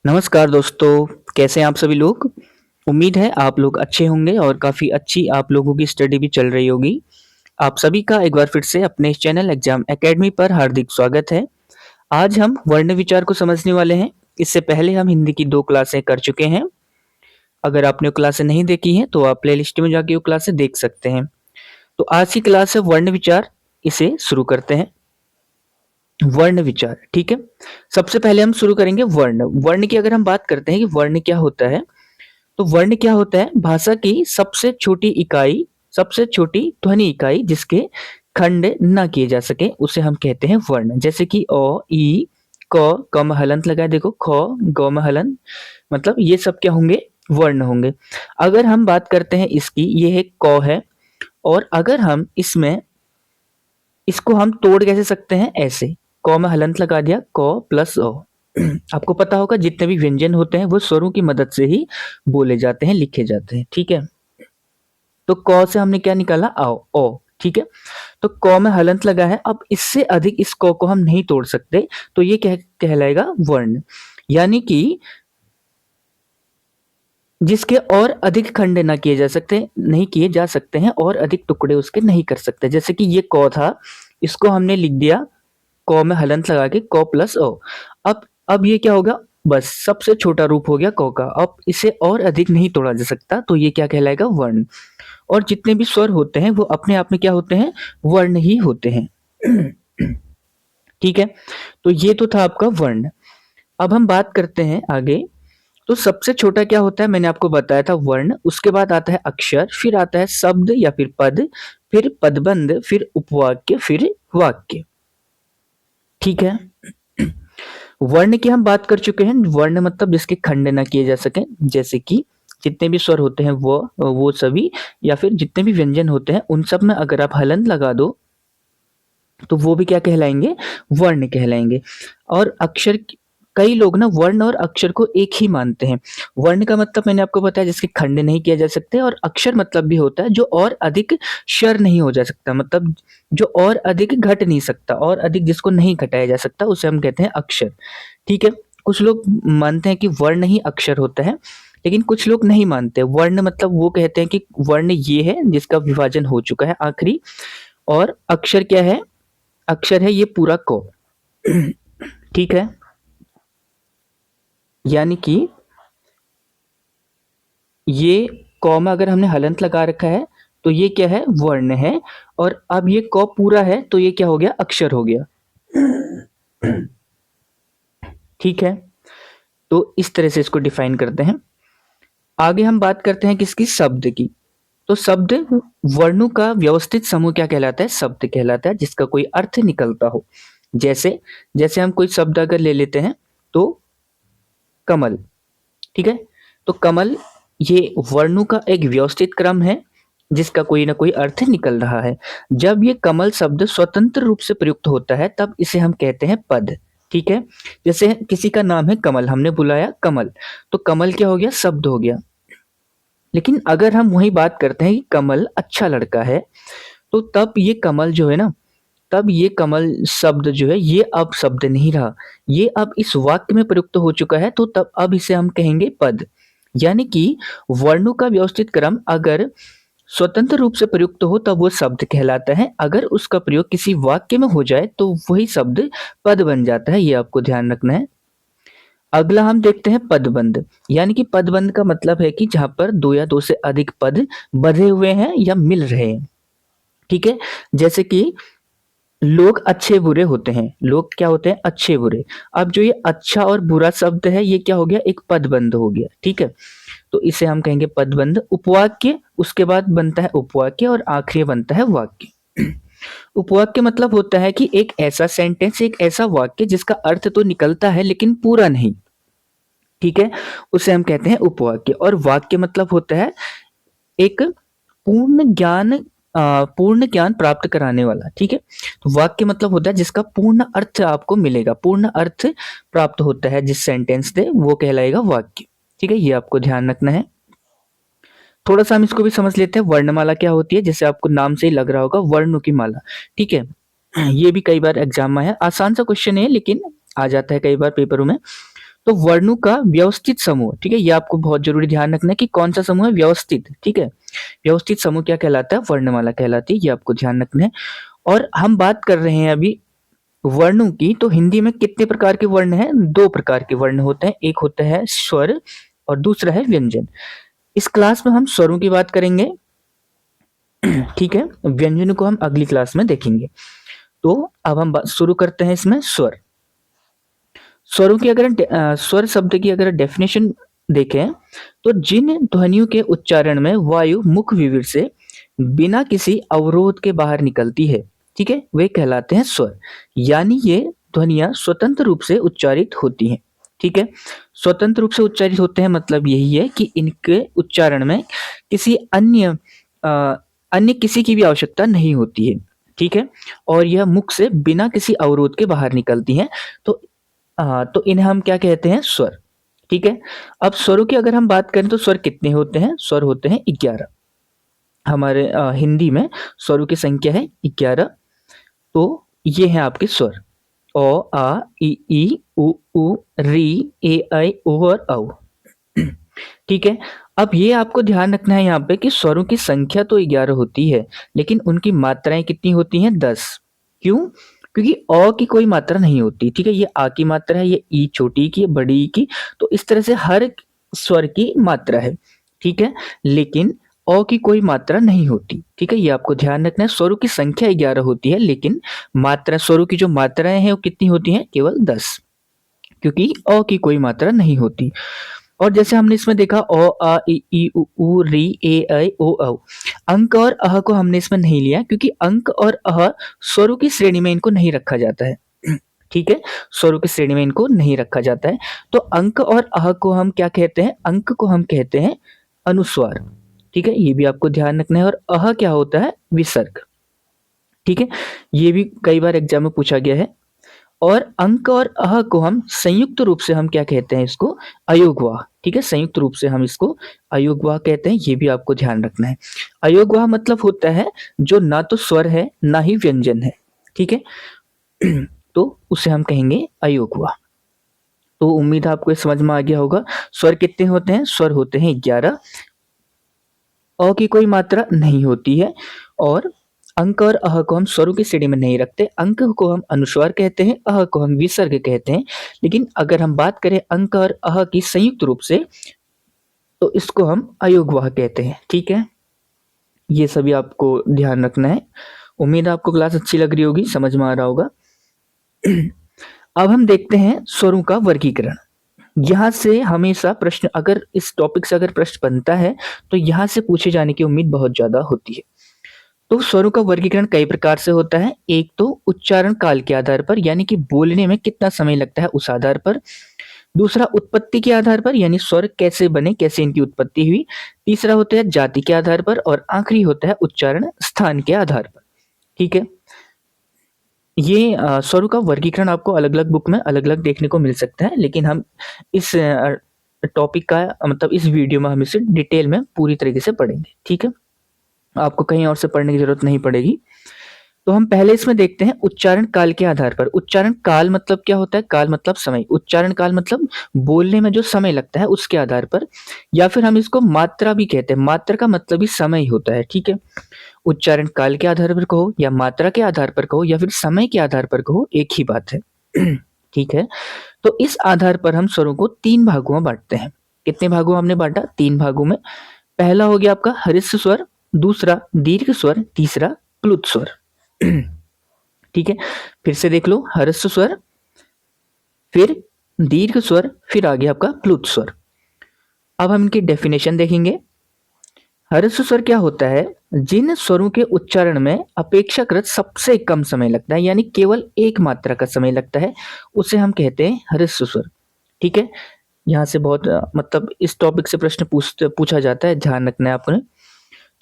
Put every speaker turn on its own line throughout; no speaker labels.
नमस्कार दोस्तों, कैसे हैं आप सभी लोग? उम्मीद है आप लोग अच्छे होंगे और काफ़ी अच्छी आप लोगों की स्टडी भी चल रही होगी। आप सभी का एक बार फिर से अपने इस चैनल एग्जाम एकेडमी पर हार्दिक स्वागत है। आज हम वर्ण विचार को समझने वाले हैं। इससे पहले हम हिंदी की 2 क्लासें कर चुके हैं। अगर आपने वो क्लासें नहीं देखी हैं तो आप प्लेलिस्ट में जाके वो क्लासें देख सकते हैं। तो आज की क्लास है वर्ण विचार, इसे शुरू करते हैं। वर्ण विचार, ठीक है? सबसे पहले हम शुरू करेंगे वर्ण। वर्ण की अगर हम बात करते हैं कि वर्ण क्या होता है, तो वर्ण क्या होता है? भाषा की सबसे छोटी इकाई, सबसे छोटी ध्वनि इकाई जिसके खंड ना किए जा सके उसे हम कहते हैं वर्ण। जैसे कि अ, ई, क में हलंत लगाए देखो, ख, ग में हलंत, मतलब ये सब क्या होंगे? वर्ण होंगे। अगर हम बात करते हैं इसकी, ये है क है, और अगर हम इसमें इसको हम तोड़ कैसे सकते हैं? ऐसे, क में हलंत लगा दिया, क प्लस अ। आपको पता होगा जितने भी व्यंजन होते हैं वो स्वरों की मदद से ही बोले जाते हैं, लिखे जाते हैं, ठीक है? तो क से हमने क्या निकाला? आओ, ओ, ठीक है? तो क में हलंत लगा है, अब इससे अधिक इस क को हम नहीं तोड़ सकते, तो ये क्या कहलाएगा? वर्ण। यानी कि जिसके और अधिक खंड ना किए जा सकते, नहीं किए जा सकते हैं, और अधिक टुकड़े उसके नहीं कर सकते। जैसे कि ये क था, इसको हमने लिख दिया क में हलंत लगा के, क प्लस ओ। अब ये क्या होगा? बस सबसे छोटा रूप हो गया क का। अब इसे और अधिक नहीं तोड़ा जा सकता, तो ये क्या कहलाएगा? वर्ण। और जितने भी स्वर होते हैं वो अपने आप में क्या होते हैं? वर्ण ही होते हैं। ठीक है? तो ये तो था आपका वर्ण। अब हम बात करते हैं आगे। तो सबसे छोटा क्या होता है? मैंने आपको बताया था वर्ण। उसके बाद आता है अक्षर, फिर आता है शब्द या फिर पद, फिर पदबंध, फिर उपवाक्य, फिर वाक्य। ठीक है? वर्ण की हम बात कर चुके हैं। वर्ण मतलब जिसके खंड ना किए जा सके, जैसे कि जितने भी स्वर होते हैं वो सभी, या फिर जितने भी व्यंजन होते हैं उन सब में अगर आप हलंत लगा दो तो वो भी क्या कहलाएंगे? वर्ण कहलाएंगे। और अक्षर, कई लोग ना वर्ण और अक्षर को एक ही मानते हैं। वर्ण का मतलब मैंने आपको बताया जिसके खंड नहीं किया जा सकते, और अक्षर मतलब भी होता है जो और अधिक शर नहीं हो जा सकता, मतलब जो और अधिक घट नहीं सकता, और अधिक जिसको नहीं घटाया जा सकता उसे हम कहते हैं अक्षर। ठीक है? कुछ लोग मानते हैं कि वर्ण ही अक्षर होता है, लेकिन कुछ लोग नहीं मानते। वर्ण मतलब वो कहते हैं कि वर्ण ये है जिसका विभाजन हो चुका है आखिरी, और अक्षर क्या है? अक्षर है ये पूरा को। ठीक है? यानी कि ये क में अगर हमने हलंत लगा रखा है तो ये क्या है? वर्ण है। और अब ये क पूरा है तो ये क्या हो गया? अक्षर हो गया। ठीक है? तो इस तरह से इसको डिफाइन करते हैं। आगे हम बात करते हैं किसकी? शब्द की। तो शब्द, वर्णों का व्यवस्थित समूह क्या कहलाता है? शब्द कहलाता है, जिसका कोई अर्थ निकलता हो। जैसे जैसे हम कोई शब्द अगर ले लेते हैं तो कमल, ठीक है? तो कमल ये वर्णों का एक व्यवस्थित क्रम है जिसका कोई ना कोई अर्थ निकल रहा है। जब ये कमल शब्द स्वतंत्र रूप से प्रयुक्त होता है तब इसे हम कहते हैं पद। ठीक है? जैसे किसी का नाम है कमल, हमने बुलाया कमल, तो कमल क्या हो गया? शब्द हो गया। लेकिन अगर हम वही बात करते हैं कि कमल अच्छा लड़का है, तो तब ये कमल जो है ना, तब ये कमल शब्द जो है ये अब शब्द नहीं रहा, ये अब इस वाक्य में प्रयुक्त हो चुका है, तो तब अब इसे हम कहेंगे पद। यानी कि वर्णों का व्यवस्थित क्रम अगर स्वतंत्र रूप से प्रयुक्त हो तब वो शब्द कहलाता है, अगर उसका प्रयोग किसी वाक्य में हो जाए तो वही शब्द पद बन जाता है। ये आपको ध्यान रखना है। अगला हम देखते हैं पदबंध। यानी कि पदबंध का मतलब है कि जहां पर दो या दो से अधिक पद बंधे हुए हैं या मिल रहे हैं। ठीक है? जैसे कि लोग अच्छे बुरे होते हैं, लोग क्या होते हैं? अच्छे बुरे। अब जो ये अच्छा और बुरा शब्द है ये क्या हो गया? एक पदबंध हो गया। ठीक है? तो इसे हम कहेंगे पदबंध। उपवाक्य, उसके बाद बनता है उपवाक्य, और आखिरी बनता है वाक्य। उपवाक्य मतलब होता है कि एक ऐसा सेंटेंस, एक ऐसा वाक्य जिसका अर्थ तो निकलता है लेकिन पूरा नहीं। ठीक है? उसे हम कहते हैं उपवाक्य। और वाक्य मतलब होता है एक पूर्ण ज्ञान, पूर्ण ज्ञान प्राप्त कराने वाला। ठीक है? तो वाक्य मतलब होता है जिसका पूर्ण अर्थ आपको मिलेगा, पूर्ण अर्थ प्राप्त होता है जिस सेंटेंस से, वो कहलाएगा वाक्य। ठीक है? ये आपको ध्यान रखना है। थोड़ा सा हम इसको भी समझ लेते हैं। वर्णमाला क्या होती है? जैसे आपको नाम से ही लग रहा होगा, वर्णों की माला। ठीक है? ये भी कई बार एग्जाम में है, आसान सा क्वेश्चन है लेकिन आ जाता है कई बार पेपरों में। तो वर्णों का व्यवस्थित समूह, ठीक है, ये आपको बहुत जरूरी ध्यान रखना है कि कौन सा समूह है, व्यवस्थित, ठीक है। व्यवस्थित समूह क्या कहलाता है, वर्णमाला कहलाती है, ये आपको ध्यान रखना है। और हम बात कर रहे हैं अभी वर्णों की, तो हिंदी में कितने प्रकार के वर्ण हैं, दो प्रकार के वर्ण होते हैं, एक होता है स्वर और दूसरा है व्यंजन। इस क्लास में हम स्वरों की बात करेंगे, ठीक है, व्यंजनों को हम अगली क्लास में देखेंगे। तो अब हम शुरू करते हैं इसमें स्वर। स्वरों की अगर स्वर शब्द की अगर डेफिनेशन देखें तो जिन ध्वनियों के उच्चारण में वायु मुख विवर से बिना किसी अवरोध के बाहर निकलती है, ठीक है, वे कहलाते हैं स्वर। यानी ये ध्वनियां स्वतंत्र रूप से उच्चारित होती हैं, ठीक है। स्वतंत्र रूप से उच्चारित होते हैं मतलब यही है कि इनके उच्चारण में किसी अन्य किसी की भी आवश्यकता नहीं होती है, ठीक है। और यह मुख से बिना किसी अवरोध के बाहर निकलती हैं। तो तो इन्हें हम क्या कहते हैं, स्वर, ठीक है। अब स्वरों की अगर हम बात करें तो स्वर कितने होते हैं, स्वर होते हैं 11। हमारे हिंदी में स्वरों की संख्या है 11। तो ये हैं आपके स्वर, ओ आ ई उ री ए ऐ ओ और औ, ठीक है। अब ये आपको ध्यान रखना है यहाँ पे कि स्वरों की संख्या तो 11 होती है, लेकिन उनकी मात्राएं कितनी होती हैं, 10। क्यों? क्योंकि अ की कोई मात्रा नहीं होती, ठीक है। ये आ की मात्रा है, ये ई छोटी की, बड़ी की, तो इस तरह से हर स्वर की मात्रा है, ठीक है। लेकिन अ की कोई मात्रा नहीं होती, ठीक है, ये आपको ध्यान रखना है। स्वरों की संख्या 11 होती है, लेकिन मात्रा, स्वरों की जो मात्राएं हैं वो कितनी होती हैं, केवल 10, क्योंकि अ की कोई मात्रा नहीं होती। और जैसे हमने इसमें देखा ओ आ ई उ री ए ऐ ओ औ, अंक और अह को हमने इसमें नहीं लिया क्योंकि अंक और अह स्वरों की श्रेणी में इनको नहीं रखा जाता है, ठीक है। स्वरों की श्रेणी में इनको नहीं रखा जाता है। तो अंक और अह को हम क्या कहते हैं, अंक को हम कहते हैं अनुस्वार, ठीक है, ये भी आपको ध्यान रखना है। और अह क्या होता है, विसर्ग, ठीक है। ये भी कई बार एग्जाम में पूछा गया है। और अंक और अह को हम संयुक्त रूप से हम क्या कहते हैं, इसको अयोगवाह, ठीक है, संयुक्त रूप से हम इसको अयोगवाह कहते हैं, ये भी आपको ध्यान रखना है। अयोगवाह मतलब होता है जो ना तो स्वर है ना ही व्यंजन है, ठीक है। तो उसे हम कहेंगे अयोगवाह। तो उम्मीद है आपको ये समझ में आ गया होगा। स्वर कितने होते हैं, स्वर होते हैं 11, अ की कोई मात्रा नहीं होती है। और अंक और अह को हम स्वरों की श्रेणी में नहीं रखते, अंक को हम अनुस्वार कहते हैं, अह को हम विसर्ग कहते हैं। लेकिन अगर हम बात करें अंक और अह की संयुक्त रूप से, तो इसको हम अयोगवाह कहते हैं, ठीक है। ये सभी आपको ध्यान रखना है। उम्मीद है आपको क्लास अच्छी लग रही होगी, समझ में आ रहा होगा। अब हम देखते हैं स्वरों का वर्गीकरण। यहाँ से हमेशा प्रश्न, अगर इस टॉपिक से अगर प्रश्न बनता है तो यहाँ से पूछे जाने की उम्मीद बहुत ज्यादा होती है। तो स्वरों का वर्गीकरण कई प्रकार से होता है। एक तो उच्चारण काल के आधार पर, यानी कि बोलने में कितना समय लगता है उस आधार पर। दूसरा उत्पत्ति के आधार पर, यानी स्वर कैसे बने, कैसे इनकी उत्पत्ति हुई। तीसरा होता है जाति के आधार पर, और आखिरी होता है उच्चारण स्थान के आधार पर, ठीक है। ये स्वरों का वर्गीकरण आपको अलग अलग बुक में अलग अलग देखने को मिल सकता है, लेकिन हम इस टॉपिक का मतलब इस वीडियो में हम इसे डिटेल में पूरी तरीके से पढ़ेंगे, ठीक है। आपको कहीं और से पढ़ने की जरूरत नहीं पड़ेगी। तो हम पहले इसमें देखते हैं उच्चारण काल के आधार पर। उच्चारण काल मतलब क्या होता है, काल मतलब समय, उच्चारण काल मतलब बोलने में जो समय लगता है उसके आधार पर, या फिर हम इसको मात्रा भी कहते हैं। मात्रा का मतलब ही समय ही होता है, ठीक है। उच्चारण काल के आधार पर कहो या मात्रा के आधार पर कहो या फिर समय के आधार पर कहो, एक ही बात है, ठीक है। तो इस आधार पर हम स्वरों को 3 भागों में बांटते हैं। कितने भागों में हमने बांटा, 3 भागों में। पहला हो गया आपका हर्ष स्वर, दूसरा दीर्घ स्वर, तीसरा प्लुत स्वर, ठीक है। फिर से देख लो, हर्ष स्वर, फिर दीर्घ स्वर, फिर आ गया आपका प्लुत स्वर। अब हम इनकी डेफिनेशन देखेंगे। हर्ष स्वर क्या होता है, जिन स्वरों के उच्चारण में अपेक्षाकृत सबसे कम समय लगता है, यानी केवल एक मात्रा का समय लगता है, उसे हम कहते हैं हर्ष स्वर, ठीक है। यहाँ से बहुत मतलब इस टॉपिक से प्रश्न पूछा जाता है, ध्यान रखना है आपने।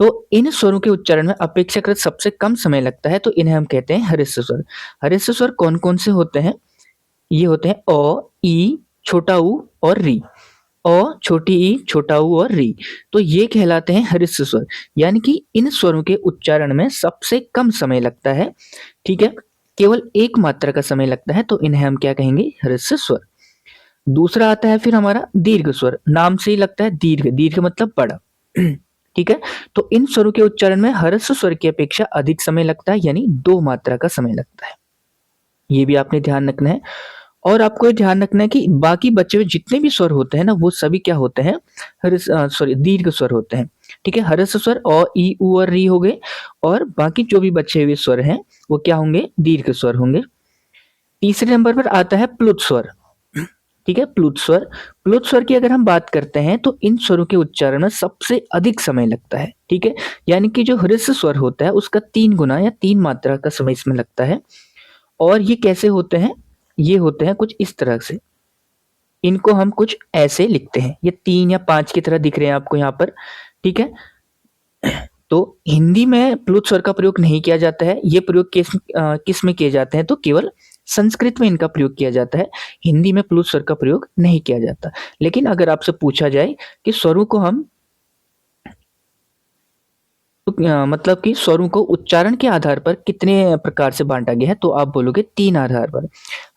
तो इन स्वरों के उच्चारण में अपेक्षाकृत सबसे कम समय लगता है, तो इन्हें हम कहते हैं हर्ष स्वर। हर्ष स्वर कौन कौन से होते हैं, ये होते हैं अ, ई, छोटा ऊ और री। अ, छोटी ई, छोटा ऊ और री, तो ये कहलाते हैं हर्ष स्वर। यानी कि इन स्वरों के उच्चारण में सबसे कम समय लगता है, ठीक है, केवल एक मात्रा का समय लगता है, तो इन्हें हम क्या कहेंगे, हर्ष स्वर। दूसरा आता है फिर हमारा दीर्घ स्वर, नाम से ही लगता है दीर्घ, दीर्घ मतलब बड़ा। ठीक है, तो इन स्वरों के उच्चारण में ह्रस्व स्वर की अपेक्षा अधिक समय लगता है, यानी 2 मात्रा का समय लगता है। ये भी आपने ध्यान रखना है। और आपको ये ध्यान रखना है कि बाकी बचे हुए जितने भी स्वर होते हैं ना, वो सभी क्या होते हैं, सॉरी दीर्घ स्वर होते हैं। ठीक है, ह्रस्व स्वर अ, ई, उ और री हो गए, और बाकी जो भी बचे हुए स्वर हैं वो क्या होंगे, दीर्घ स्वर होंगे। तीसरे नंबर पर आता है प्लुत स्वर। ठीक है, प्लुत स्वर। प्लुत स्वर की अगर हम बात करते हैं तो इन स्वरों के उच्चारण में सबसे अधिक समय लगता है। ठीक है, यानी कि जो ह्रस्व स्वर होता है उसका 3 गुना या 3 मात्रा का समय इसमें लगता है। और ये कैसे होते हैं, ये होते हैं कुछ इस तरह से, इनको हम कुछ ऐसे लिखते हैं, ये 3 या 5 की तरह दिख रहे हैं आपको यहाँ पर। ठीक है, तो हिंदी में प्लुत स्वर का प्रयोग नहीं किया जाता है। ये प्रयोग किस में किए जाते हैं, तो केवल संस्कृत में इनका प्रयोग किया जाता है। हिंदी में प्लुत स्वर का प्रयोग नहीं किया जाता। लेकिन अगर आपसे पूछा जाए कि स्वरों को हम मतलब कि स्वरों को उच्चारण के आधार पर कितने प्रकार से बांटा गया है, तो आप बोलोगे 3 आधार पर,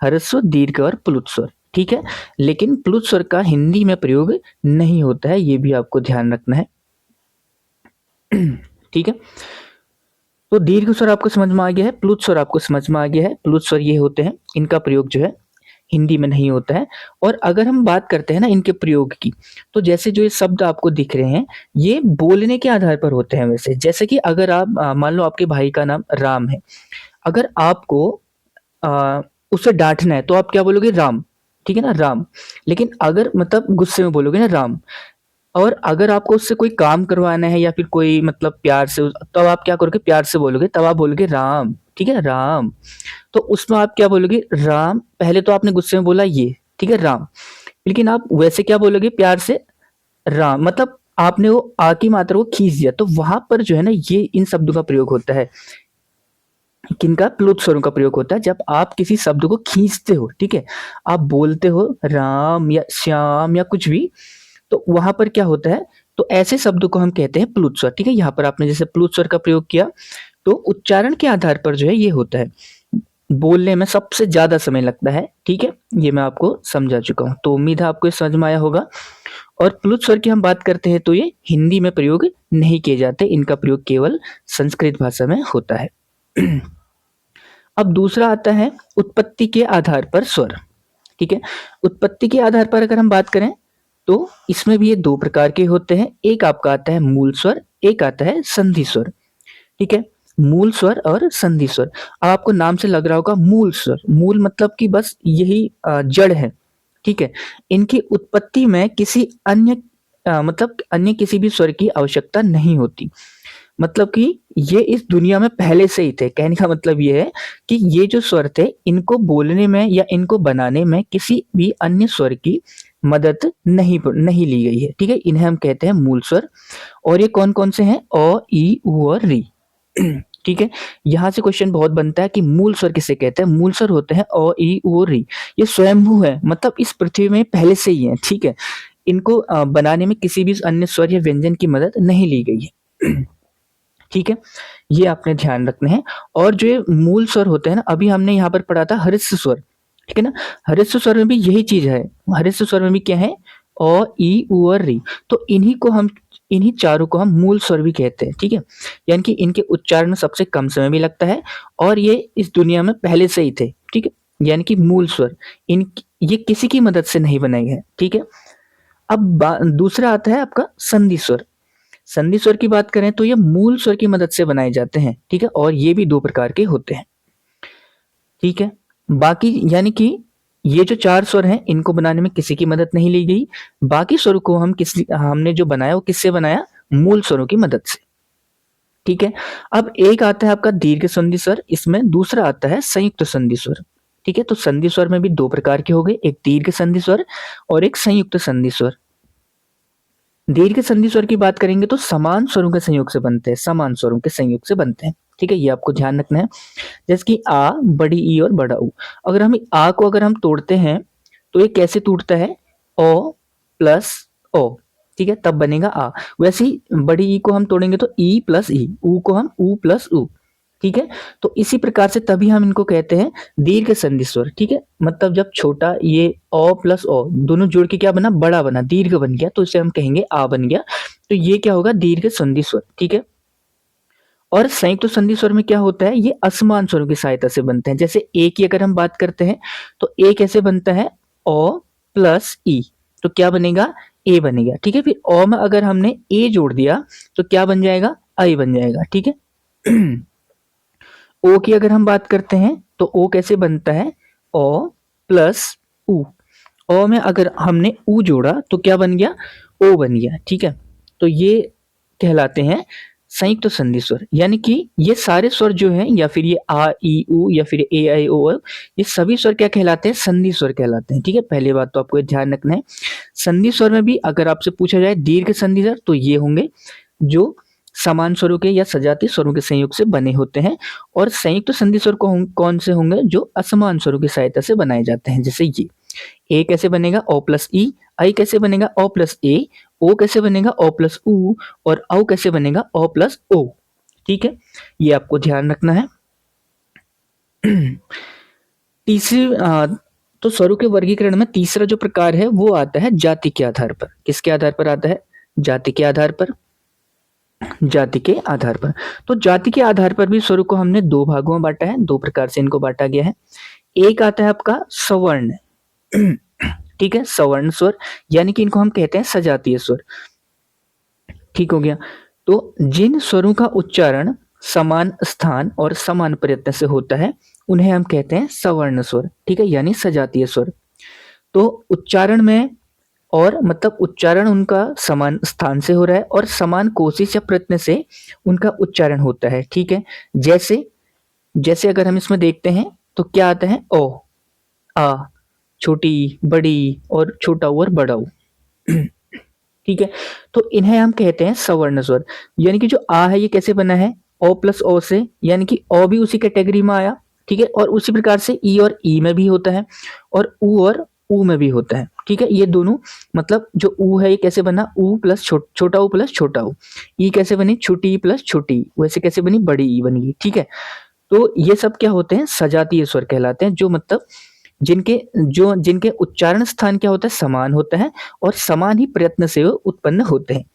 ह्रस्व, दीर्घ और प्लुत स्वर। ठीक है, लेकिन प्लुत स्वर का हिंदी में प्रयोग नहीं होता है, ये भी आपको ध्यान रखना है। ठीक है, तो दीर्घ स्वर आपको समझ में आ गया है, प्लुत स्वर आपको समझ में आ गया है। प्लुत स्वर ये होते हैं, इनका प्रयोग जो है हिंदी में नहीं होता है। और अगर हम बात करते हैं ना इनके प्रयोग की, तो जैसे जो ये शब्द आपको दिख रहे हैं, ये बोलने के आधार पर होते हैं वैसे। जैसे कि अगर आप मान लो आपके भाई का नाम राम है, अगर आपको उसे डांटना है तो आप क्या बोलोगे, राम। ठीक है ना, राम। लेकिन अगर मतलब गुस्से में बोलोगे ना, राम। और अगर आपको उससे कोई काम करवाना है या फिर कोई मतलब प्यार से, तब आप क्या करोगे, प्यार से बोलोगे, तब आप बोलोगे राम। ठीक है, राम। तो उसमें आप क्या बोलोगे, राम। पहले तो आपने गुस्से में बोला ये, ठीक है, राम। लेकिन आप वैसे क्या बोलोगे, प्यार से राम, मतलब आपने वो आ की मात्रा को खींच दिया। तो वहां पर जो है ना, ये इन शब्दों का प्रयोग होता है। किनका, प्लुत स्वरों का प्रयोग होता है, जब आप किसी शब्द को खींचते हो। ठीक है, आप बोलते हो राम या श्याम या कुछ भी, तो वहां पर क्या होता है, तो ऐसे शब्दों को हम कहते हैं प्लुत स्वर। ठीक है, यहाँ पर आपने जैसे प्लुत स्वर का प्रयोग किया, तो उच्चारण के आधार पर जो है ये होता है, बोलने में सबसे ज्यादा समय लगता है। ठीक है, ये मैं आपको समझा चुका हूँ, तो उम्मीद है आपको ये समझ में आया होगा। और प्लुत स्वर की हम बात करते हैं तो ये हिंदी में प्रयोग नहीं किए जाते, इनका प्रयोग केवल संस्कृत भाषा में होता है। अब दूसरा आता है उत्पत्ति के आधार पर स्वर। ठीक है, उत्पत्ति के आधार पर अगर हम बात करें तो इसमें भी ये 2 प्रकार के होते हैं। एक आपका आता है मूल स्वर, एक आता है संधि स्वर। ठीक है, मूल स्वर और संधि स्वर। अब आपको नाम से लग रहा होगा मूल स्वर, मूल मतलब कि बस यही जड़ है। ठीक है, इनकी उत्पत्ति में किसी अन्य मतलब अन्य किसी भी स्वर की आवश्यकता नहीं होती। मतलब कि ये इस दुनिया में पहले से ही थे। कहने का मतलब ये है कि ये जो स्वर थे, इनको बोलने में या इनको बनाने में किसी भी अन्य स्वर की मदद नहीं ली गई है। ठीक है, इन्हें हम कहते हैं मूल स्वर। और ये कौन कौन से हैं, अ, ई, उ और री। ठीक है, यहाँ से क्वेश्चन बहुत बनता है कि मूल स्वर किसे कहते हैं। मूल स्वर होते हैं अ, ई, उ और री। ये स्वयंभू है, मतलब इस पृथ्वी में पहले से ही है। ठीक है, इनको बनाने में किसी भी अन्य स्वर या व्यंजन की मदद नहीं ली गई है। ठीक है, ये आपने ध्यान रखना है। और जो ये मूल स्वर होते हैं ना, अभी हमने यहाँ पर पढ़ा था हरिस्व स्वर। ठीक है ना, हरिस्व स्वर में भी यही चीज है। हरिस्व स्वर में भी क्या है, अ, ई, उ और री। तो इन्हीं चारों को हम मूल स्वर भी कहते हैं। ठीक है, यानी कि इनके उच्चारण में सबसे कम समय भी लगता है, और ये इस दुनिया में पहले से ही थे। ठीक है, यानी कि मूल स्वर, इन ये किसी की मदद से नहीं बनाए गए। ठीक है, अब दूसरा आता है आपका संधि स्वर। संधि स्वर की बात करें तो ये मूल स्वर की मदद से बनाए जाते हैं। ठीक है, और ये भी 2 प्रकार के होते हैं। ठीक है, बाकी यानी कि ये जो 4 स्वर हैं, इनको बनाने में किसी की मदद नहीं ली गई। बाकी स्वर को हमने जो बनाया वो किससे बनाया, मूल स्वरों की मदद से। ठीक है, अब एक आता है आपका दीर्घ संधि स्वर, इसमें दूसरा आता है संयुक्त संधि स्वर। ठीक है, तो संधि स्वर में भी 2 प्रकार के हो गए, एक दीर्घ संधि स्वर और एक संयुक्त संधि स्वर। दीर्घ संधि स्वर की बात करेंगे तो समान स्वरों के संयोग से बनते हैं, समान स्वरों के संयोग से बनते हैं। ठीक है, ये आपको ध्यान रखना है। जैसे कि आ, बड़ी ई और बड़ा ऊ। अगर हम आ को अगर हम तोड़ते हैं तो ये कैसे टूटता है, ओ प्लस ओ। ठीक है, तब बनेगा आ। वैसे ही बड़ी ई को हम तोड़ेंगे तो ई प्लस ई, ऊ को हम ऊ प्लस ऊ। ठीक है। तो इसी प्रकार से तभी हम इनको कहते हैं दीर्घ संधि स्वर। ठीक है, मतलब जब छोटा ये अ प्लस ओ दोनों जुड़ के क्या बना, बड़ा बना, दीर्घ बन गया, तो इसे हम कहेंगे आ बन गया। तो ये क्या होगा, दीर्घ संधि स्वर। ठीक है। और संयुक्त संधि स्वर में क्या होता है, ये असमान स्वरों की सहायता से बनते हैं। जैसे ए की अगर हम बात करते हैं तो ए कैसे बनता है, ओ प्लस ई, तो क्या बनेगा, ए बनेगा। ठीक है। फिर ओ में अगर हमने ए जोड़ दिया तो क्या बन जाएगा, आई बन जाएगा। ठीक है। ओ की अगर हम बात करते हैं तो ओ कैसे बनता है, ओ प्लस उ, ओ में अगर हमने उ जोड़ा तो क्या बन गया, ओ बन गया। ठीक है। तो ये कहलाते हैं संयुक्त संधि स्वर। यानी कि ये सारे स्वर जो हैं, या फिर ये आ ई उ या फिर ए आई ओ औ, ये सभी स्वर क्या कहलाते हैं, संधि स्वर कहलाते हैं। ठीक है, पहली बात तो आपको ये ध्यान रखना है। संधि स्वर में भी अगर आपसे पूछा जाए दीर्घ संधि स्वर, तो ये होंगे जो समान स्वरों के या सजातीय स्वरों के संयोग से बने होते हैं। और संयुक्त संधि स्वर कौन से होंगे, जो असमान स्वरों की सहायता से बनाए जाते हैं। जैसे ये ए कैसे बनेगा, ओ प्लस ई, आई कैसे बनेगा, ओ प्लस ए, ओ कैसे बनेगा, ओ प्लस उ, और औ कैसे बनेगा, ओ प्लस ओ। ठीक है, ये आपको ध्यान रखना है। तीसरी तो स्वरों के वर्गीकरण में तीसरा जो प्रकार है वो आता है जाति के आधार पर। किसके आधार पर आता है, जाति के आधार पर। जाति के आधार पर, तो जाति के आधार पर भी स्वरों को हमने दो भागों में बांटा है, दो प्रकार से इनको बांटा गया है। एक आता है आपका सवर्ण। ठीक है, सवर्ण स्वर, यानी कि इनको हम कहते हैं सजातीय स्वर। ठीक हो गया। तो जिन स्वरों का उच्चारण समान स्थान और समान प्रयत्न से होता है उन्हें हम कहते हैं सवर्ण स्वर। ठीक है, यानी सजातीय स्वर। तो उच्चारण में, और मतलब उच्चारण उनका समान स्थान से हो रहा है और समान कोशिश या प्रयत्न से उनका उच्चारण होता है। ठीक है, जैसे जैसे अगर हम इसमें देखते हैं तो क्या आता है, ओ, आ, छोटी, बड़ी, और छोटा ऊ और बड़ा ऊ। ठीक है, तो इन्हें हम कहते हैं सवर्ण स्वर। यानी कि जो आ है ये कैसे बना है, ओ प्लस ओ से, यानी कि ओ भी उसी कैटेगरी में आया। ठीक है, और उसी प्रकार से ई और ई में भी होता है, और ऊ और ऊ में भी होता है। ठीक है, ये दोनों, मतलब जो ऊ है ये कैसे बना, ऊ प्लस छोटा ऊ प्लस छोटा ऊ। ई कैसे बनी, छोटी ई प्लस छोटी ई, वैसे कैसे बनी, बड़ी ई बनी। ठीक है, तो ये सब क्या होते हैं, सजातीय स्वर कहलाते हैं, जो मतलब जिनके उच्चारण स्थान क्या होता है, समान होता है, और समान ही प्रयत्न से वो उत्पन्न होते हैं।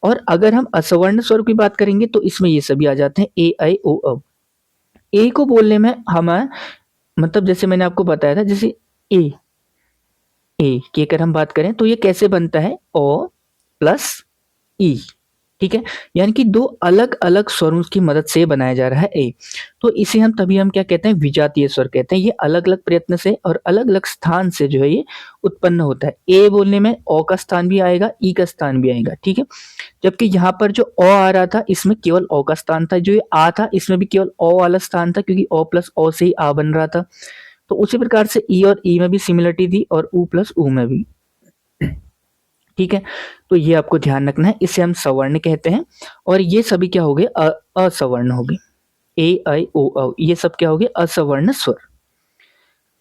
और अगर हम असवर्ण स्वर की बात करेंगे तो इसमें ये सभी आ जाते हैं, ए आई ओ औ। ए को बोलने में हम, मतलब जैसे मैंने आपको बताया था, जैसे ए ए की अगर हम बात करें तो ये कैसे बनता है, ओ प्लस ई। ठीक है, यानी कि दो अलग अलग स्वरों की मदद से बनाया जा रहा है ए। तो इसे हम क्या कहते हैं, विजातीय स्वर कहते हैं। ये अलग अलग प्रयत्न से और अलग अलग स्थान से जो है ये उत्पन्न होता है। ए बोलने में ओ का स्थान भी आएगा, ई का स्थान भी आएगा। ठीक है, जबकि यहाँ पर जो ओ आ रहा था इसमें केवल ओ का स्थान था, जो ये आ था इसमें भी केवल ओ वाला स्थान था, क्योंकि ओ प्लस ओ से ही आ बन रहा था। तो उसी प्रकार से ई और ई में भी सिमिलरिटी थी, और ऊ प्लस ऊ में भी। ठीक है, तो ये आपको ध्यान रखना है, इसे हम सवर्ण कहते हैं। और ये सभी क्या हो गए, असवर्ण हो गए। ए आई ओ औ, ये सब क्या हो गए, असवर्ण स्वर।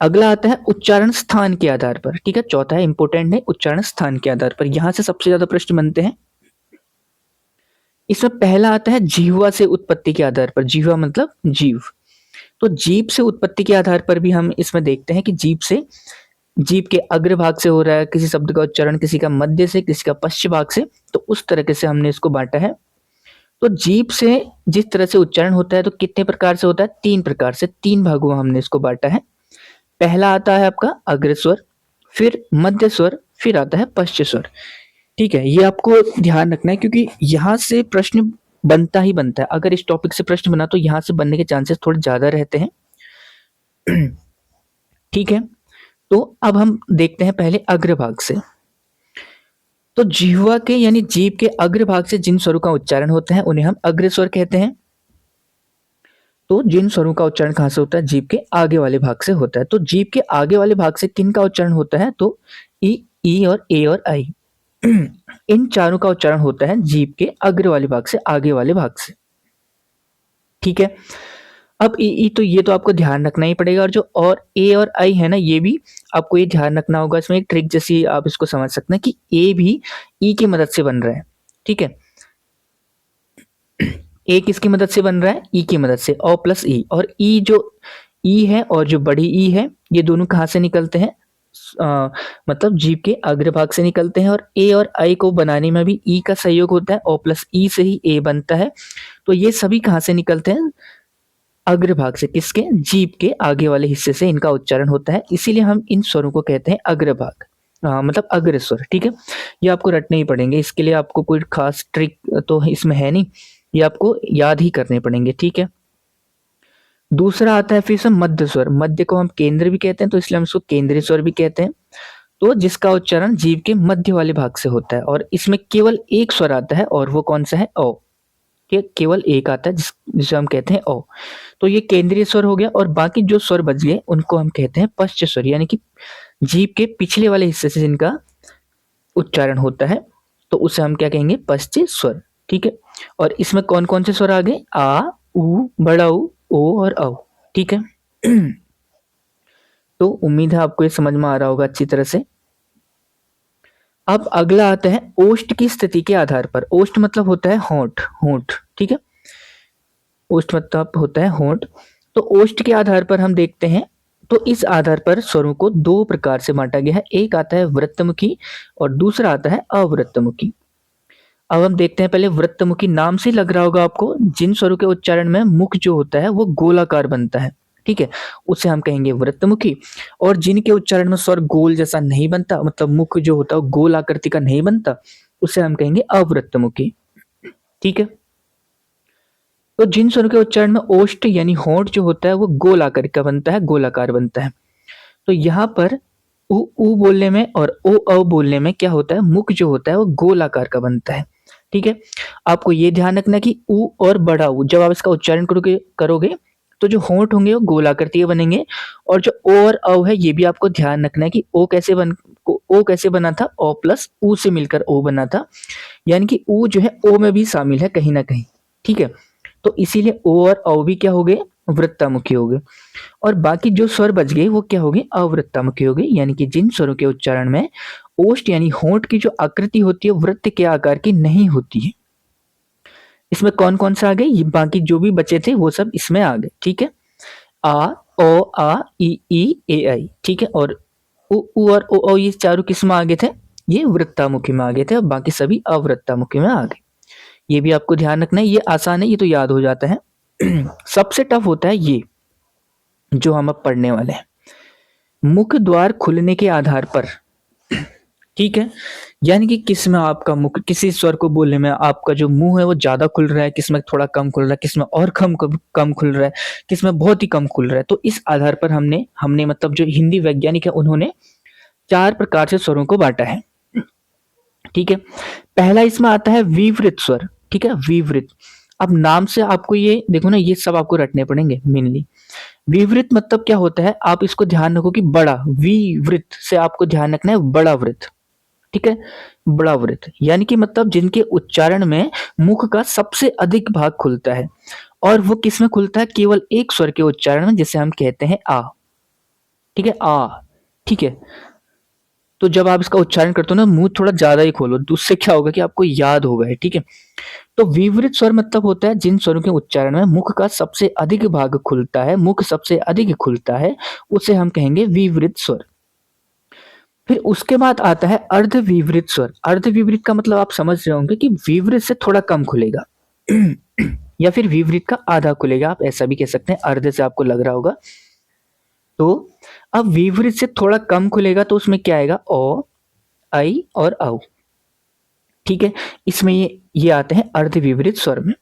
अगला आता है उच्चारण स्थान के आधार पर। ठीक है, चौथा है, इंपोर्टेंट है, उच्चारण स्थान के आधार पर। यहां से सबसे ज्यादा प्रश्न बनते हैं। इसमें पहला आता है जिह्वा से उत्पत्ति के आधार पर। जिह्वा मतलब जीव। तो जीभ से उत्पत्ति के आधार पर भी हम इसमें देखते हैं कि जीभ के अग्र भाग से हो रहा है किसी शब्द का उच्चारण, किसी का मध्य से, किसी का पश्चिम भाग से। तो उस तरीके से हमने इसको बांटा है। तो जीभ से जिस तरह से उच्चारण होता है तो कितने प्रकार से होता है, तीन प्रकार से, तीन भागों में हमने इसको बांटा है। पहला आता है आपका अग्र स्वर, फिर मध्य स्वर, फिर आता है पश्च स्वर। ठीक है, ये आपको ध्यान रखना है, क्योंकि यहाँ से प्रश्न बनता ही बनता है। अगर इस टॉपिक से प्रश्न बना तो यहाँ से बनने के चांसेस थोड़े ज्यादा रहते हैं। ठीक है, तो अब हम देखते हैं पहले अग्रभाग से। तो जिह्वा के यानी जीभ के अग्रभाग से जिन स्वरों का उच्चारण होता है उन्हें हम अग्र स्वर कहते हैं। तो जिन स्वरों का उच्चारण कहां से होता है, जीभ के आगे वाले भाग से होता है। तो जीभ के आगे वाले भाग से किन का उच्चारण होता है, तो ई और ए और आई, इन चारों का उच्चारण होता है जीभ के अग्र वाले भाग से, आगे वाले भाग से। ठीक है, अब ई तो ये तो आपको ध्यान रखना ही पड़ेगा, और जो और ए और आई है ना, ये भी आपको ये ध्यान रखना होगा। इसमें एक ट्रिक जैसी आप इसको समझ सकते हैं कि ए भी ई की मदद से बन रहा है। ठीक है, ए किसकी मदद से बन रहा है, ई की मदद से, ओ प्लस ई। और ई जो ई है और जो बड़ी ई है ये दोनों कहाँ से निकलते हैं, मतलब जीभ के अग्रभाग से निकलते हैं। और ए और आई को बनाने में भी ई का सहयोग होता है, ओ प्लस ई से ही ए बनता है। तो ये सभी कहाँ से निकलते हैं, अग्रभाग से, किसके, जीभ के आगे वाले हिस्से से इनका उच्चारण होता है, इसीलिए हम इन स्वरों को कहते हैं अग्रभाग, मतलब अग्र स्वर। ठीक है, ये आपको रटने ही पड़ेंगे, इसके लिए आपको कोई खास ट्रिक तो इसमें है नहीं, ये आपको याद ही करने पड़ेंगे। ठीक है, दूसरा आता है फिर से मध्य स्वर। मध्य को हम केंद्र भी कहते हैं, तो इसलिए हम इसको केंद्रीय स्वर भी कहते हैं। तो जिसका उच्चारण जीभ के मध्य वाले भाग से होता है, और इसमें केवल एक स्वर आता है, और वो कौन सा है, ओ। केवल एक आता है जिसे हम कहते हैं ओ। तो ये केंद्रीय स्वर हो गया, और बाकी जो स्वर बच गए उनको हम कहते हैं पश्च स्वर, यानी कि जीभ के पिछले वाले हिस्से से जिनका उच्चारण होता है, तो उसे हम क्या कहेंगे, पश्च स्वर। ठीक है, और इसमें कौन कौन से स्वर आ गए, आ, उ, बड़ा उ, ओ और औ। ठीक है तो उम्मीद है आपको ये समझ में आ रहा होगा अच्छी तरह से। अब अगला आता है ओष्ठ की स्थिति के आधार पर। ओष्ठ मतलब होता है होंठ, होंठ। ठीक है, ओष्ठ मतलब होता है होंठ। तो ओष्ठ के आधार पर हम देखते हैं, तो इस आधार पर स्वरों को दो प्रकार से बांटा गया है। एक आता है वृत्तमुखी और दूसरा आता है अवृत्तमुखी। अब हम देखते हैं पहले वृत्तमुखी। नाम से लग रहा होगा आपको, जिन स्वरों के उच्चारण में मुख जो होता है वो गोलाकार बनता है, ठीक है, उसे हम कहेंगे वृत्तमुखी। और जिनके उच्चारण में स्वर गोल जैसा नहीं बनता, मतलब मुख जो होता है वो गोल आकृति का नहीं बनता, उसे हम कहेंगे अवृत्तमुखी। ठीक है, तो जिन स्वरों के उच्चारण में ओष्ठ यानी होंठ जो होता है वो गोल आकार का बनता है, गोलाकार बनता है, तो यहाँ पर उ बोलने में और ओ अ बोलने में क्या होता है, मुख जो होता है वो गोल आकार का बनता है। ठीक है, आपको ये ध्यान रखना कि उ और बड़ा उ जब आप इसका उच्चारण करोगे तो जो होंठ होंगे वो गोलाकृति के बनेंगे, और जो ओ और अ है ये भी आपको ध्यान रखना है कि ओ कैसे बना था, ओ प्लस उ से मिलकर ओ बना था, यानी कि उ जो है ओ में भी शामिल है कहीं ना कहीं। ठीक है, तो इसीलिए ओ और औ भी क्या हो गए, वृत्तामुखी हो गए। और बाकी जो स्वर बच गए वो क्या हो गए, अवृत्तामुखी हो गए, यानी कि जिन स्वरों के उच्चारण में ओष्ठ यानी होंठ की जो आकृति होती है वृत्त के आकार की नहीं होती है। इसमें कौन कौन सा आ गए, ये बाकी जो भी बचे थे वो सब इसमें आ गए। ठीक है, आ, ओ, आ, ई, ए, आई। ठीक है, और उ और ओ ये चारों किस में आ गए थे, ये वृत्तामुखी में आ गए थे, और बाकी सभी अवृत्तामुखी में आ गए। ये भी आपको ध्यान रखना है, ये आसान है, ये तो याद हो जाता है सबसे टफ होता है ये जो हम अब पढ़ने वाले हैं, मुख द्वार खुलने के आधार पर। ठीक है, यानी कि किसमें आपका मुख, किसी स्वर को बोलने में आपका जो मुंह है वो ज्यादा खुल रहा है, किसमें थोड़ा कम खुल रहा है, किसमें और कम खुल रहा है, किसमें बहुत ही कम खुल रहा है। तो इस आधार पर हमने मतलब जो हिंदी वैज्ञानिक है उन्होंने 4 प्रकार से स्वरों को बांटा है। ठीक है, पहला इसमें आता है विवृत स्वर। ठीक है, विवृत। अब नाम से आपको ये देखो ना, ये सब आपको रटने पड़ेंगे मेनली। विवृत मतलब क्या होता है, आप इसको ध्यान रखो कि बड़ा, विवृत से आपको ध्यान रखना है बड़ा वृत्त। ठीक है, बड़ा वृत्त यानी कि मतलब जिनके उच्चारण में मुख का सबसे अधिक भाग खुलता है, और वो किस में खुलता है, केवल एक स्वर के उच्चारण में, जिसे हम कहते हैं आ। ठीक है, आ। ठीक है, तो जब आप इसका उच्चारण करते हो ना, मुंह थोड़ा ज्यादा ही खोलो, तो उससे क्या होगा कि आपको याद होगा। ठीक है, तो विवृत स्वर मतलब होता है जिन स्वरों के उच्चारण में मुख का सबसे अधिक भाग खुलता है, मुख सबसे अधिक खुलता है, उसे हम कहेंगे विवृत स्वर। फिर उसके बाद आता है अर्धविवृत स्वर। अर्धविवृत का मतलब आप समझ रहे होंगे कि विवृत से थोड़ा कम खुलेगा या फिर विवृत का आधा खुलेगा, आप ऐसा भी कह सकते हैं, अर्ध से आपको लग रहा होगा। तो अब विवृत से थोड़ा कम खुलेगा, तो उसमें क्या आएगा, ओ, आई और औ। ठीक है, इसमें ये आते हैं अर्धविवृत स्वर में।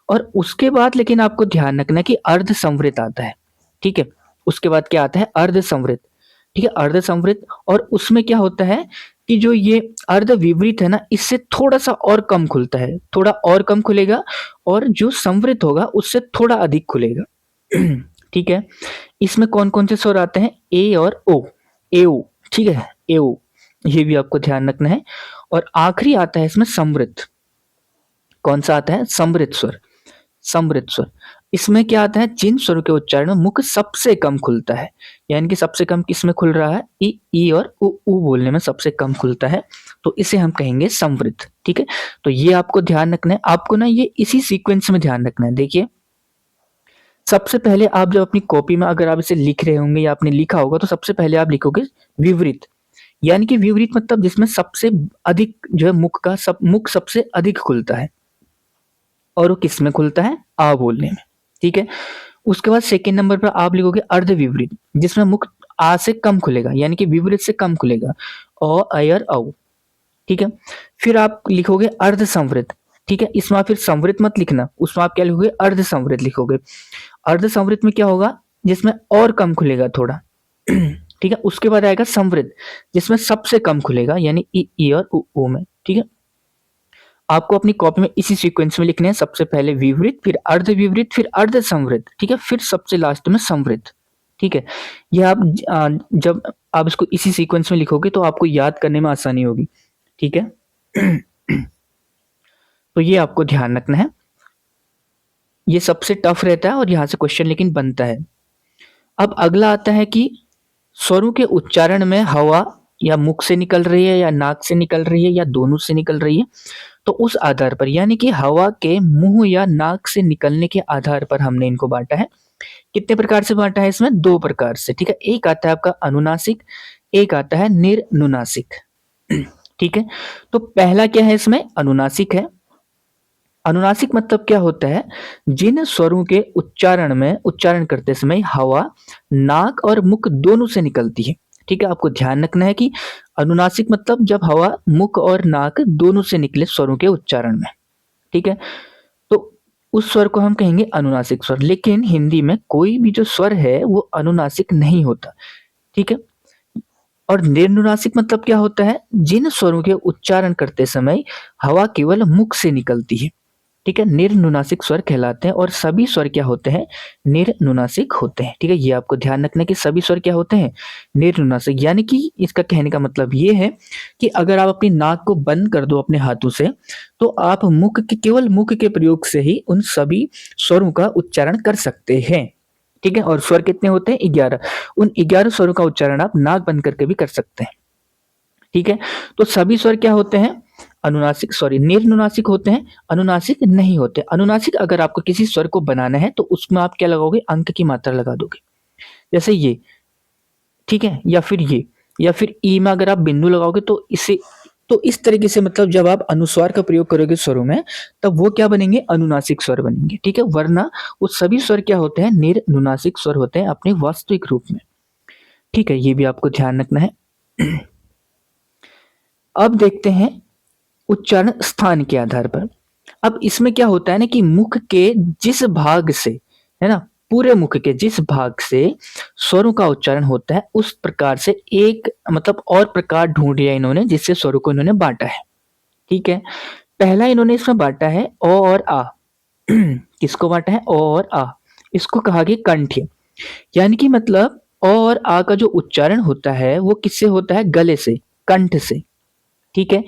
और उसके बाद लेकिन आपको ध्यान रखना कि अर्ध संवृत आता है। ठीक है, उसके बाद क्या आता है, अर्ध संवृत। ठीक है, अर्ध संवृत, और उसमें क्या होता है कि जो ये अर्ध विवृत है ना, इससे थोड़ा सा और कम खुलता है, थोड़ा और कम खुलेगा, और जो संवृत होगा उससे थोड़ा अधिक खुलेगा ठीक है, इसमें कौन कौन से स्वर आते हैं, ए और ओ, एओ। ठीक है, एओ, ये भी आपको ध्यान रखना है। और आखिरी आता है इसमें समृत। कौन सा आता है, समृत स्वर, समृत स्वर। इसमें क्या आता है, जिन स्वरों के उच्चारण में मुख सबसे कम खुलता है, यानी कि सबसे कम किसमें खुल रहा है, ई और उ बोलने में सबसे कम खुलता है, तो इसे हम कहेंगे संवृत। ठीक है, तो ये आपको ध्यान रखना है, आपको ना ये इसी सीक्वेंस में ध्यान रखना है। देखिए, सबसे पहले आप जब अपनी कॉपी में अगर आप इसे लिख रहे होंगे या आपने लिखा होगा, तो सबसे पहले आप लिखोगे विवरित, यानी कि विवरित मतलब जिसमें सबसे अधिक जो है मुख सबसे अधिक खुलता है, और वो किस में खुलता है, आ बोलने में। ठीक है, उसके बाद सेकेंड नंबर पर आप लिखोगे अर्ध विवरित, जिसमें मुख आ से कम खुलेगा, यानी कि विवरित से कम खुलेगा, औ अयर औ। ठीक है, फिर आप लिखोगे अर्ध संवृत। ठीक है, इसमें आप फिर संवृत मत लिखना, उसमें आप क्या लिखोगे, अर्ध संवृत लिखोगे। अर्ध संवृत में क्या होगा, जिसमें और कम खुलेगा थोड़ा। ठीक है, उसके बाद आएगा संवृत, जिसमें सबसे कम खुलेगा, यानी ई और उ में। ठीक है, आपको अपनी कॉपी में इसी सीक्वेंस में लिखने हैं, सबसे पहले विवरित, फिर अर्ध विवरित, फिर अर्ध संवृत। ठीक है, फिर सबसे लास्ट में संवृत। ठीक है, यह आप जब आप इसको इसी सीक्वेंस में लिखोगे तो आपको याद करने में आसानी होगी। ठीक है, तो ये आपको ध्यान रखना है, ये सबसे टफ रहता है और यहां से क्वेश्चन लेकिन बनता है। अब अगला आता है कि स्वरों के उच्चारण में हवा या मुख से निकल रही है या नाक से निकल रही है या दोनों से निकल रही है, तो उस आधार पर, यानी कि हवा के मुंह या नाक से निकलने के आधार पर हमने इनको बांटा है। कितने प्रकार से बांटा है, इसमें दो प्रकार से। ठीक है, एक आता है आपका अनुनासिक, एक आता है निर्नुनासिक। ठीक है, तो पहला क्या है, इसमें अनुनासिक है। अनुनासिक मतलब क्या होता है, जिन स्वरों के उच्चारण करते समय हवा नाक और मुख दोनों से निकलती है। ठीक है, आपको ध्यान रखना है कि अनुनासिक मतलब जब हवा मुख और नाक दोनों से निकले स्वरों के उच्चारण में। ठीक है, तो उस स्वर को हम कहेंगे अनुनासिक स्वर। लेकिन हिंदी में कोई भी जो स्वर है वो अनुनासिक नहीं होता। ठीक है, और निर्नुनासिक मतलब क्या होता है, जिन स्वरों के उच्चारण करते समय हवा केवल मुख से निकलती है। ठीक है, निर्नुनासिक स्वर कहलाते हैं, और सभी स्वर क्या होते हैं, निर्नुनासिक होते हैं। ठीक है, ये आपको ध्यान रखना है कि सभी स्वर क्या होते हैं, निर्नुनासिक। यानी कि इसका कहने का मतलब ये है कि अगर आप अपनी नाक को बंद कर दो अपने हाथों से, तो आप केवल मुख के प्रयोग से ही उन सभी स्वरों का उच्चारण कर सकते हैं। ठीक है, और स्वर कितने होते हैं, 11। उन 11 स्वरों का उच्चारण आप नाक बंद करके भी कर सकते हैं। ठीक है, तो सभी स्वर क्या होते हैं, निर्नुनासिक होते हैं, अनुनासिक नहीं होते। अनुनासिक अगर आपको किसी स्वर को बनाना है तो उसमें आप क्या लगाओगे, अंक की मात्रा लगा दोगे, जैसे ये। ठीक है, या फिर ये, या फिर ई में अगर आप बिंदु लगाओगे तो इस तरीके से, मतलब जब आप अनुस्वार का प्रयोग करोगे स्वरों में, तब वो क्या बनेंगे, अनुनासिक स्वर बनेंगे। ठीक है, वरना वो सभी स्वर क्या होते हैं, निर्नुनासिक स्वर होते हैं अपने वास्तविक रूप में। ठीक है, ये भी आपको ध्यान रखना है। अब देखते हैं उच्चारण स्थान के आधार पर। अब इसमें क्या होता है ना कि मुख के जिस भाग से, है ना, पूरे मुख के जिस भाग से स्वरों का उच्चारण होता है, उस प्रकार से एक मतलब और प्रकार ढूंढ लिया इन्होंने, जिससे स्वरों को इन्होंने बांटा है। ठीक है, पहला इन्होंने इसमें बांटा है ओ और आ। किसको बांटा है, ओ और आ, इसको कहा गया कंठ्य। यानी कि मतलब ओ और आ का जो उच्चारण होता है वो किससे होता है, गले से, कंठ से। ठीक है,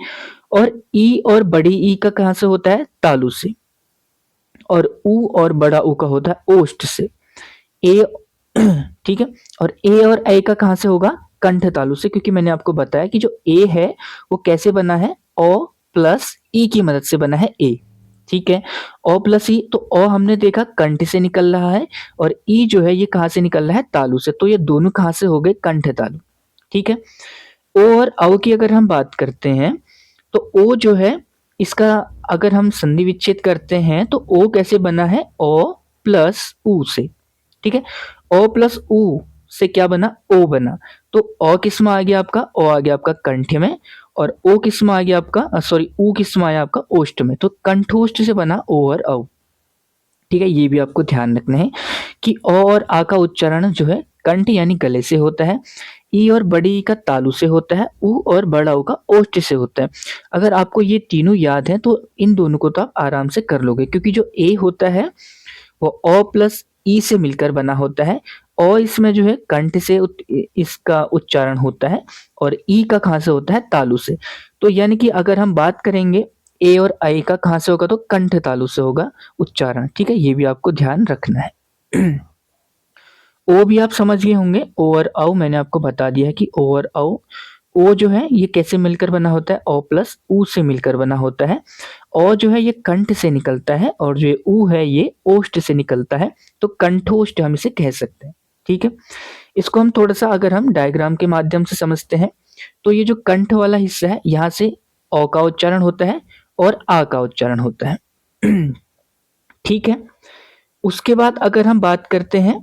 और ई और बड़ी ई का कहां से होता है, तालु से। और ऊ और बड़ा ऊ का होता है ओष्ठ से। ए ठीक है, और ए और ए का कहां से होगा, कंठ तालु से, क्योंकि मैंने आपको बताया कि जो ए है वो कैसे बना है, ओ प्लस ई की मदद से बना है ए। ठीक है, ओ प्लस ई, तो ओ हमने देखा कंठ से निकल रहा है, और ई जो है ये कहां से निकल रहा है, तालु से। तो ये दोनों कहां से हो गए, कंठ तालु। ठीक है, ओ और औ की अगर हम बात करते हैं, तो ओ जो है इसका अगर हम संधि विच्छेद करते हैं तो ओ कैसे बना है, ओ प्लस ऊ से। ठीक है, ओ प्लस ऊ से क्या बना, ओ बना। तो ओ किस में आ गया आपका, ओ आ गया आपका कंठ में, और ओ किस में आ गया आपका, सॉरी ऊ किस में आया आपका, ओष्ठ में। तो कंठोष्ठ से बना ओ और औ। ठीक है, ये भी आपको ध्यान रखना है कि ओ और आ का उच्चारण जो है कंठ यानी गले से होता है, ई और बड़ी ई का तालु से होता है, ऊ और बड़ा ऊ का ओष्ठ से होता है। अगर आपको ये तीनों याद है तो इन दोनों को तो आप आराम से कर लोगे, क्योंकि जो ए होता है वो ओ प्लस ई से मिलकर बना होता है। ओ इसमें जो है कंठ से इसका उच्चारण होता है, और ई का कहां से होता है, तालु से। तो यानी कि अगर हम बात करेंगे ए और आई का कहाँ से होगा, तो कंठ तालु से होगा उच्चारण। ठीक है, ये भी आपको ध्यान रखना है। ओ भी आप समझ गए होंगे, ओ और औ मैंने आपको बता दिया है कि ओ और औ। ओ जो है ये कैसे मिलकर बना होता है, ओ प्लस ऊ से मिलकर बना होता है। ओ जो है ये कंठ से निकलता है और जो ऊ है ये ओष्ठ से निकलता है, तो कंठोष्ठ हम इसे कह सकते हैं। ठीक है, इसको हम थोड़ा सा अगर हम डायग्राम के माध्यम से समझते हैं, तो ये जो कंठ वाला हिस्सा है यहाँ से ओ का उच्चारण होता है और आ का उच्चारण होता है। ठीक है, उसके बाद अगर हम बात करते हैं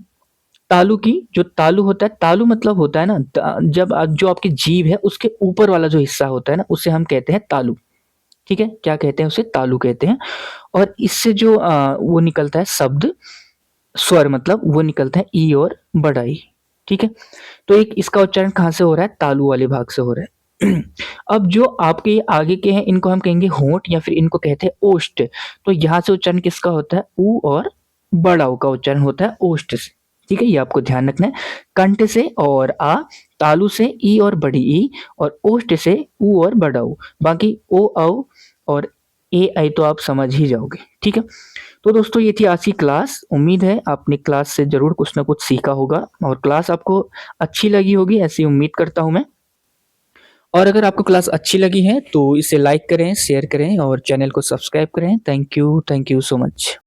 तालु की, जो तालु होता है, तालु मतलब होता है ना जब जो आपकी जीभ है उसके ऊपर वाला जो हिस्सा होता है ना, उसे हम कहते हैं तालु। ठीक है, क्या कहते हैं उसे, तालु कहते हैं। और इससे जो वो निकलता है शब्द, स्वर मतलब वो निकलता है ई और बड़ा ई। ठीक है, तो एक इसका उच्चारण कहाँ से हो रहा है, तालु वाले भाग से हो रहा है। अब जो आपके ये आगे के हैं इनको हम कहेंगे होंठ या फिर इनको कहते हैं ओष्ठ। तो यहाँ से उच्चारण किसका होता है, ऊ और बड़ा ऊ का उच्चारण होता है ओष्ठ से। ठीक है, ये आपको ध्यान रखना है। कंठ से और आ, तालु से ई और बड़ी ई, और ओष्ठ से ऊ और बड़ा ऊ। बाकी ओ औ और ए आई तो आप समझ ही जाओगे। ठीक है, तो दोस्तों ये थी आज की क्लास। उम्मीद है आपने क्लास से जरूर कुछ ना कुछ सीखा होगा और क्लास आपको अच्छी लगी होगी, ऐसी उम्मीद करता हूं मैं। और अगर आपको क्लास अच्छी लगी है तो इसे लाइक करें, शेयर करें और चैनल को सब्सक्राइब करें। Thank you so much.